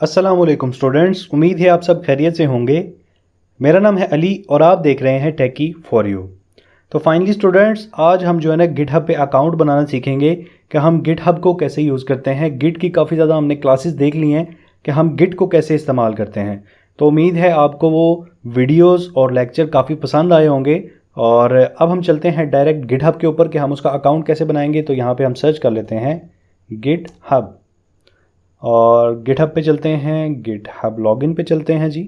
अस्सलामुअलैकुम स्टूडेंट्स, उम्मीद है आप सब खैरियत से होंगे। मेरा नाम है अली और आप देख रहे हैं टेकी फॉर यू। तो फाइनली स्टूडेंट्स, आज हम जो है ना गिटहब पे अकाउंट बनाना सीखेंगे कि हम गिटहब को कैसे यूज़ करते हैं। गिट की काफ़ी ज़्यादा हमने क्लासेस देख ली हैं कि हम गिट को कैसे इस्तेमाल करते हैं। तो उम्मीद है आपको वो वीडियोज़ और लेक्चर काफ़ी पसंद आए होंगे। और अब हम चलते हैं डायरेक्ट गिटहब के ऊपर कि हम उसका अकाउंट कैसे बनाएंगे। तो यहाँ पर हम सर्च कर लेते हैं गिटहब और गिटहब पे चलते हैं, गिटहब लॉगिन पे चलते हैं जी।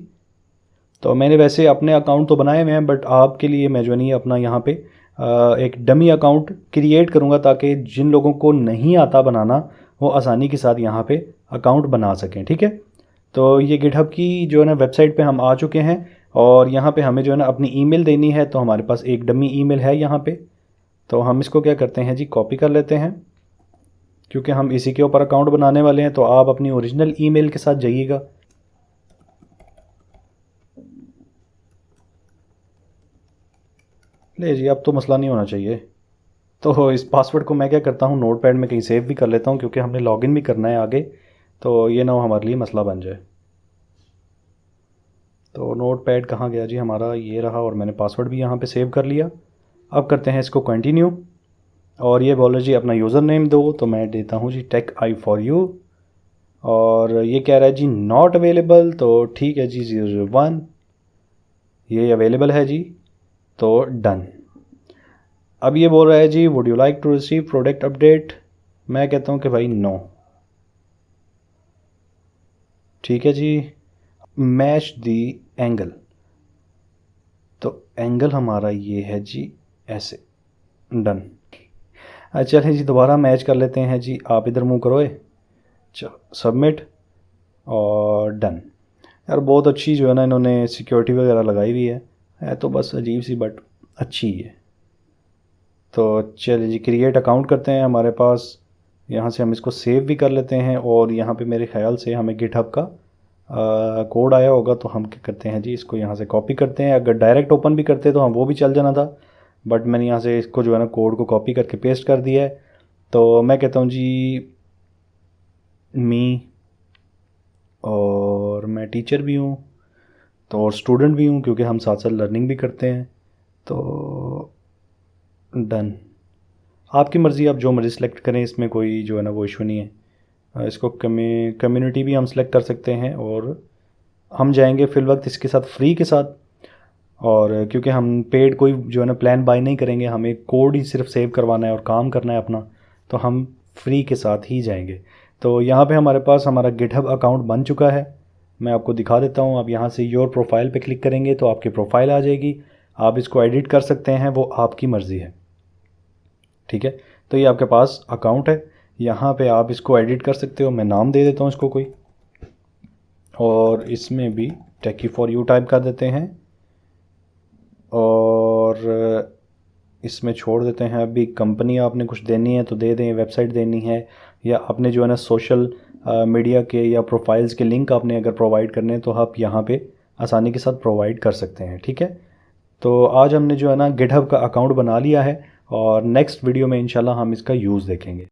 तो मैंने वैसे अपने अकाउंट तो बनाए हुए हैं, बट आपके लिए मैं जो नहीं अपना यहाँ पे एक डमी अकाउंट क्रिएट करूँगा ताकि जिन लोगों को नहीं आता बनाना वो आसानी के साथ यहाँ पे अकाउंट बना सकें। ठीक है, तो ये गिटहब की जो है ना वेबसाइट पे हम आ चुके हैं और यहाँ पे हमें जो है ना अपनी ईमेल देनी है। तो हमारे पास एक डमी ईमेल है यहाँ पे। तो हम इसको क्या करते हैं जी, कॉपी कर लेते हैं क्योंकि हम इसी के ऊपर अकाउंट बनाने वाले हैं। तो आप अपनी ओरिजिनल ईमेल के साथ जाइएगा। ले जी, अब तो मसला नहीं होना चाहिए। तो इस पासवर्ड को मैं क्या करता हूँ, नोटपैड में कहीं सेव भी कर लेता हूँ क्योंकि हमने लॉगिन भी करना है आगे। तो ये ना हो हमारे लिए मसला बन जाए। तो नोटपैड कहाँ गया जी हमारा, ये रहा। और मैंने पासवर्ड भी यहाँ पे सेव कर लिया। अब करते हैं इसको कंटिन्यू। और ये बोलो जी अपना यूज़र नेम दो। तो मैं देता हूँ जी टेक आई फॉर यू। और ये कह रहा है जी नॉट अवेलेबल। तो ठीक है जी, 001 ये अवेलेबल है जी। तो डन। अब ये बोल रहा है जी would you like to receive product update. मैं कहता हूँ कि भाई नो। ठीक है जी, मैच दी एंगल। तो एंगल हमारा ये है जी ऐसे। डन। अच्छा चलिए जी दोबारा मैच कर लेते हैं जी। आप इधर मुँह करो। चलो सबमिट और डन। यार बहुत अच्छी जो है ना इन्होंने सिक्योरिटी वगैरह लगाई हुई है तो बस अजीब सी बट अच्छी है। तो चलिए जी क्रिएट अकाउंट करते हैं। हमारे पास यहाँ से हम इसको सेव भी कर लेते हैं और यहाँ पे मेरे ख्याल से हमें गिटहब का कोड आया होगा। तो हम क्या करते हैं जी, इसको यहाँ से कॉपी करते हैं। अगर डायरेक्ट ओपन भी करते तो हम वो भी चल जाना था, बट मैंने यहाँ से इसको जो है ना कोड को कॉपी करके पेस्ट कर दिया है। तो मैं कहता हूँ जी मी, और मैं टीचर भी हूँ तो और स्टूडेंट भी हूँ क्योंकि हम साथ साथ लर्निंग भी करते हैं। तो डन। आपकी मर्ज़ी, आप जो मर्ज़ी सेलेक्ट करें, इसमें कोई जो है ना वो इशू नहीं है। इसको कम्युनिटी भी हम सेलेक्ट कर सकते हैं और हम जाएंगे फ़िल वक्त इसके साथ फ्री के साथ। और क्योंकि हम पेड कोई जो है ना प्लान बाय नहीं करेंगे, हमें कोड ही सिर्फ सेव करवाना है और काम करना है अपना, तो हम फ्री के साथ ही जाएंगे। तो यहाँ पे हमारे पास हमारा गिटहब अकाउंट बन चुका है। मैं आपको दिखा देता हूँ। आप यहाँ से योर प्रोफाइल पे क्लिक करेंगे तो आपकी प्रोफाइल आ जाएगी। आप इसको एडिट कर सकते हैं, वो आपकी मर्ज़ी है। ठीक है, तो ये आपके पास अकाउंट है। यहाँ पे आप इसको एडिट कर सकते हो। मैं नाम दे देता हूँ इसको कोई, और इसमें भी टेकी फॉर यू टाइप कर देते हैं और इसमें छोड़ देते हैं। अभी कंपनी आपने कुछ देनी है तो दे दें, वेबसाइट देनी है, या अपने जो है ना सोशल मीडिया के या प्रोफाइल्स के लिंक आपने अगर प्रोवाइड करने हैं तो आप यहाँ पे आसानी के साथ प्रोवाइड कर सकते हैं। ठीक है, तो आज हमने जो है ना गिटहब का अकाउंट बना लिया है और नेक्स्ट वीडियो में इंशाल्लाह हम इसका यूज़ देखेंगे।